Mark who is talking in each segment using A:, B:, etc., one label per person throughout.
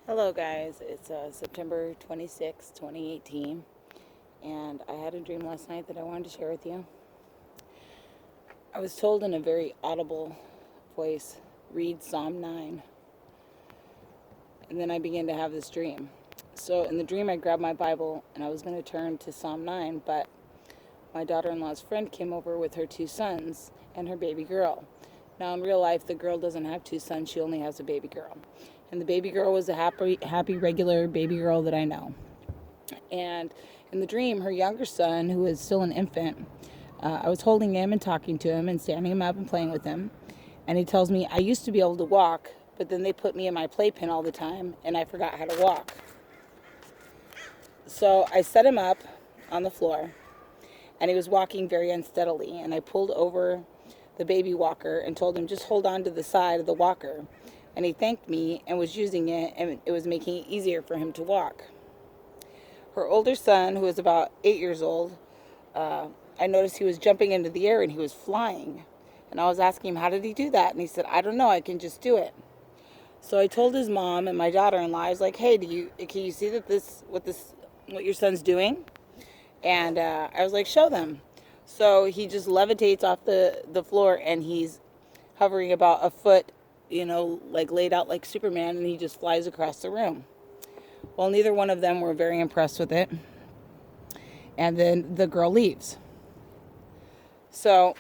A: Hello guys, it's September 26, 2018, and I had a dream last night that I wanted to share with you. I was told in a very audible voice, read Psalm 9, and then I began to have this dream. So in the dream I grabbed my Bible and I was going to turn to Psalm 9, but my daughter-in-law's friend came over with her two sons and her baby girl. Now in real life the girl doesn't have two sons, she only has a baby girl. And the baby girl was a happy, regular baby girl that I know. And in the dream, her younger son, who is still an infant, I was holding him and talking to him and standing him up and playing with him. And he tells me, I used to be able to walk, but then they put me in my playpen all the time, and I forgot how to walk. So I set him up on the floor, and he was walking very unsteadily. And I pulled over the baby walker and told him, just hold on to the side of the walker. And he thanked me and was using it, and it was making it easier for him to walk. Her older son, who was about 8 years old, I noticed he was jumping into the air and he was flying. And I was asking him, how did he do that? And he said, I don't know, I can just do it. So I told his mom and my daughter-in-law, I was like, hey, can you see what your son's doing? And I was like, show them. So he just levitates off the floor, and he's hovering about a foot, like laid out like Superman, and he just flies across the room. Well, neither one of them were very impressed with it. And then the girl leaves. So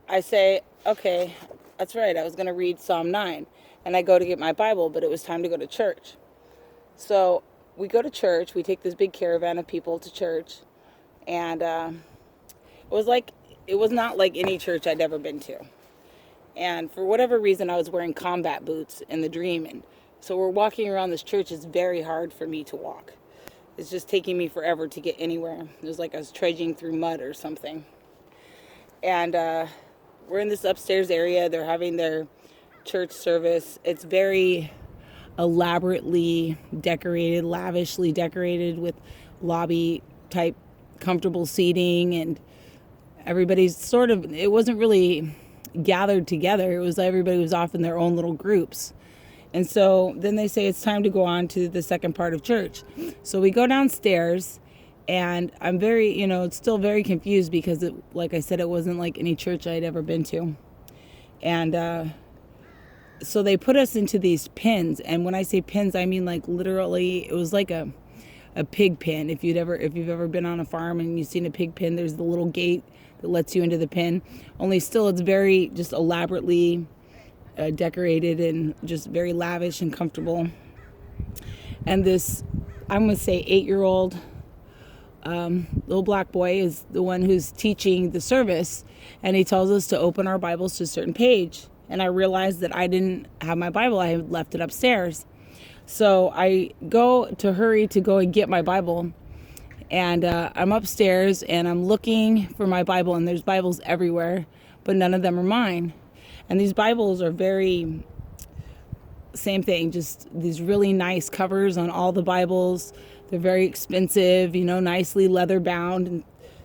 A: I say, okay, that's right, I was going to read Psalm 9. And I go to get my Bible, but it was time to go to church. So we go to church. We take this big caravan of people to church. And it was not like any church I'd ever been to. And for whatever reason, I was wearing combat boots in the dream. And so we're walking around this church. It's very hard for me to walk. It's just taking me forever to get anywhere. It was like I was trudging through mud or something. And we're in this upstairs area. They're having their church service. It's very elaborately decorated, lavishly decorated with lobby type comfortable seating. And everybody's it wasn't really gathered together. It was everybody was off in their own little groups. And so then they say it's time to go on to the second part of church. So we go downstairs, and I'm still very confused because like I said, it wasn't like any church I'd ever been to. And so they put us into these pens, and when I say pens, I mean like literally it was like a pig pen. If you've ever been on a farm and you've seen a pig pen, there's the little gate that lets you into the pen. Only still, it's very just elaborately decorated and just very lavish and comfortable. And this, I'm going to say 8-year-old little black boy is the one who's teaching the service, and he tells us to open our Bibles to a certain page. And I realized that I didn't have my Bible. I had left it upstairs. So I go to hurry to go and get my Bible. And I'm upstairs and I'm looking for my Bible, and there's Bibles everywhere, but none of them are mine. And these Bibles are same thing, just these really nice covers on all the Bibles. They're very expensive, nicely leather bound. And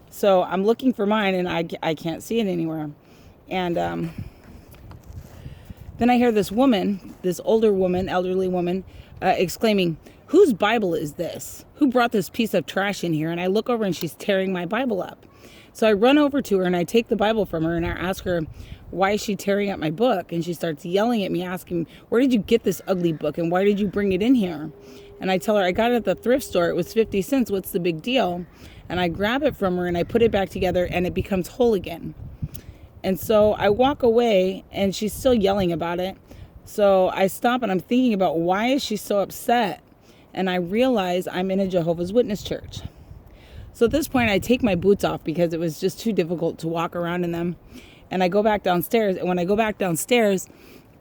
A: so I'm looking for mine, and I can't see it anywhere. And then I hear this elderly woman, exclaiming, whose Bible is this? Who brought this piece of trash in here? And I look over, and she's tearing my Bible up. So I run over to her, and I take the Bible from her, and I ask her, why is she tearing up my book? And she starts yelling at me, asking, where did you get this ugly book? And why did you bring it in here? And I tell her, I got it at the thrift store. It was 50 cents. What's the big deal? And I grab it from her, and I put it back together, and it becomes whole again. And so I walk away, and she's still yelling about it. So I stop, and I'm thinking about, why is she so upset? And I realize I'm in a Jehovah's Witness church. So at this point, I take my boots off because it was just too difficult to walk around in them. And I go back downstairs. And when I go back downstairs,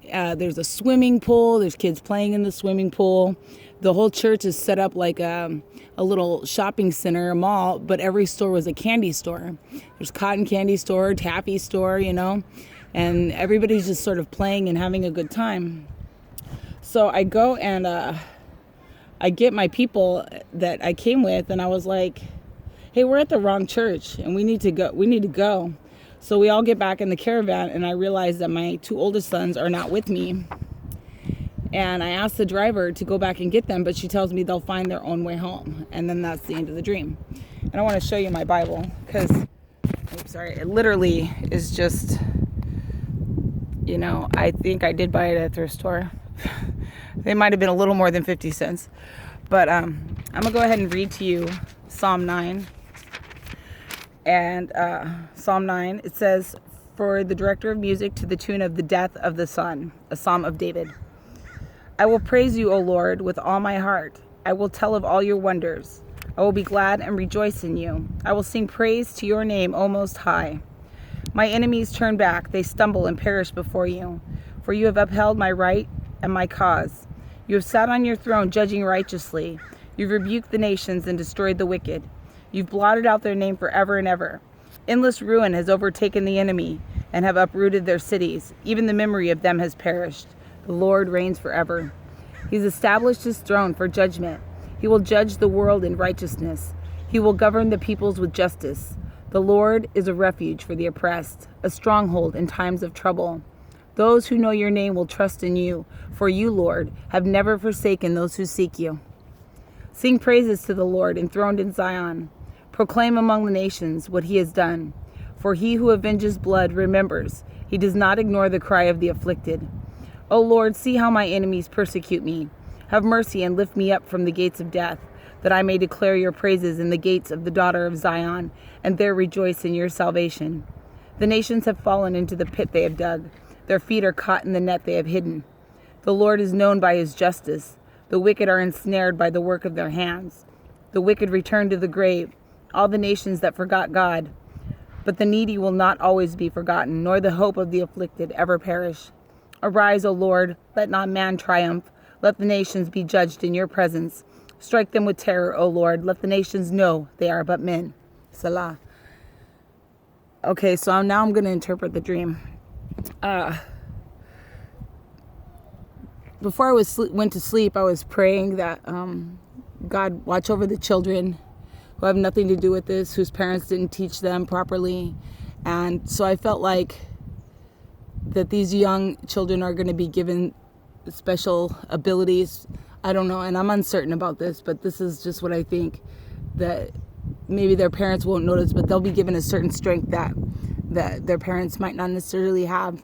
A: there's a swimming pool. There's kids playing in the swimming pool. The whole church is set up like a little shopping center, a mall, but every store was a candy store. There's cotton candy store, taffy store, and everybody's just sort of playing and having a good time. So I go and I get my people that I came with, and I was like, hey, we're at the wrong church, and we need to go. So we all get back in the caravan, and I realize that my two oldest sons are not with me. And I asked the driver to go back and get them, but she tells me they'll find their own way home. And then that's the end of the dream. And I want to show you my Bible because, it literally is just, I think I did buy it at a thrift store. They might have been a little more than 50 cents. But I'm going to go ahead and read to you Psalm 9. And Psalm 9, it says, "For the director of music to the tune of the death of the Son," a Psalm of David. "I will praise you, O Lord, with all my heart. I will tell of all your wonders. I will be glad and rejoice in you. I will sing praise to your name, O Most High. My enemies turn back. They stumble and perish before you. For you have upheld my right and my cause. You have sat on your throne judging righteously. You've rebuked the nations and destroyed the wicked. You've blotted out their name forever and ever. Endless ruin has overtaken the enemy and have uprooted their cities. Even the memory of them has perished. The Lord reigns forever. He's established his throne for judgment. He will judge the world in righteousness. He will govern the peoples with justice. The Lord is a refuge for the oppressed, a stronghold in times of trouble. Those who know your name will trust in you, for you, Lord, have never forsaken those who seek you. Sing praises to the Lord enthroned in Zion. Proclaim among the nations what he has done. For he who avenges blood remembers. He does not ignore the cry of the afflicted. O Lord, see how my enemies persecute me. Have mercy and lift me up from the gates of death, that I may declare your praises in the gates of the daughter of Zion, and there rejoice in your salvation. The nations have fallen into the pit they have dug. Their feet are caught in the net they have hidden. The Lord is known by his justice. The wicked are ensnared by the work of their hands. The wicked return to the grave, all the nations that forgot God. But the needy will not always be forgotten, nor the hope of the afflicted ever perish. Arise, O Lord, let not man triumph. Let the nations be judged in your presence. Strike them with terror, O Lord. Let the nations know they are but men. Salah. Okay, so now I'm going to interpret the dream. Before I went to sleep, I was praying that God watch over the children who have nothing to do with this, whose parents didn't teach them properly. And so I felt like that these young children are going to be given special abilities. I don't know, and I'm uncertain about this, but this is just what I think, that maybe their parents won't notice, but they'll be given a certain strength that their parents might not necessarily have.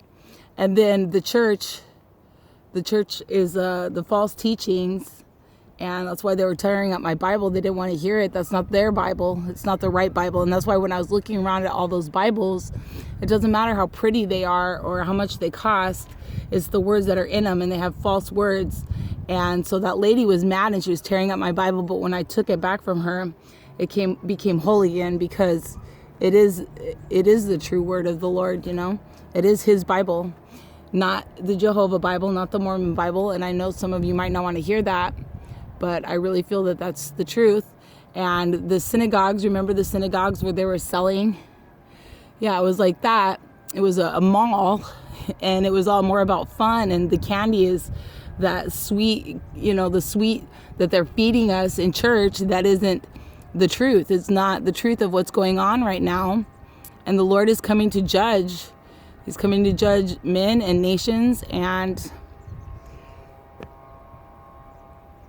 A: And then the church is the false teachings, and that's why they were tearing up my Bible. They didn't want to hear it. That's not their Bible. It's not the right Bible. And that's why when I was looking around at all those Bibles, it doesn't matter how pretty they are or how much they cost. It's the words that are in them, and they have false words. And so that lady was mad, and she was tearing up my Bible. But when I took it back from her, it became whole again, because it is the true word of the Lord. It is his Bible, not the Jehovah Bible, not the Mormon Bible. And I know some of you might not want to hear that, but I really feel that that's the truth. And the synagogues, remember the synagogues where they were selling? Yeah, it was like that. It was a mall, and it was all more about fun. And the candy is that sweet, the sweet that they're feeding us in church. That isn't the truth. It's not the truth of what's going on right now. And the Lord is coming to judge. He's coming to judge men and nations. And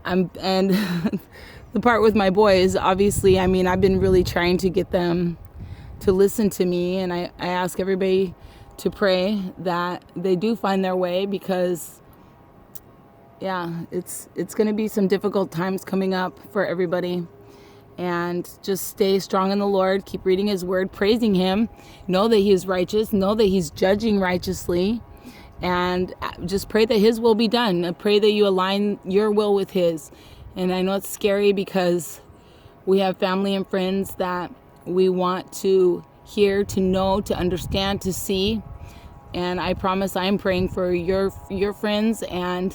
A: the part with my boys, obviously, I've been really trying to get them to listen to me, and I ask everybody to pray that they do find their way, because it's going to be some difficult times coming up for everybody. And just stay strong in the Lord, keep reading his word, praising him, know that he is righteous, know that he's judging righteously, and just pray that his will be done. I pray that you align your will with his. And I know it's scary, because we have family and friends that we want to hear, to know, to understand, to see. And I promise I'm praying for your friends and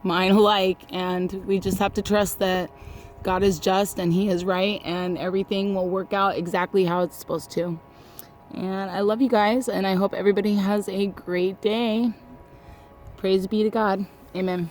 A: mine alike. And we just have to trust that God is just and he is right, and everything will work out exactly how it's supposed to. And I love you guys, and I hope everybody has a great day. Praise be to God. Amen.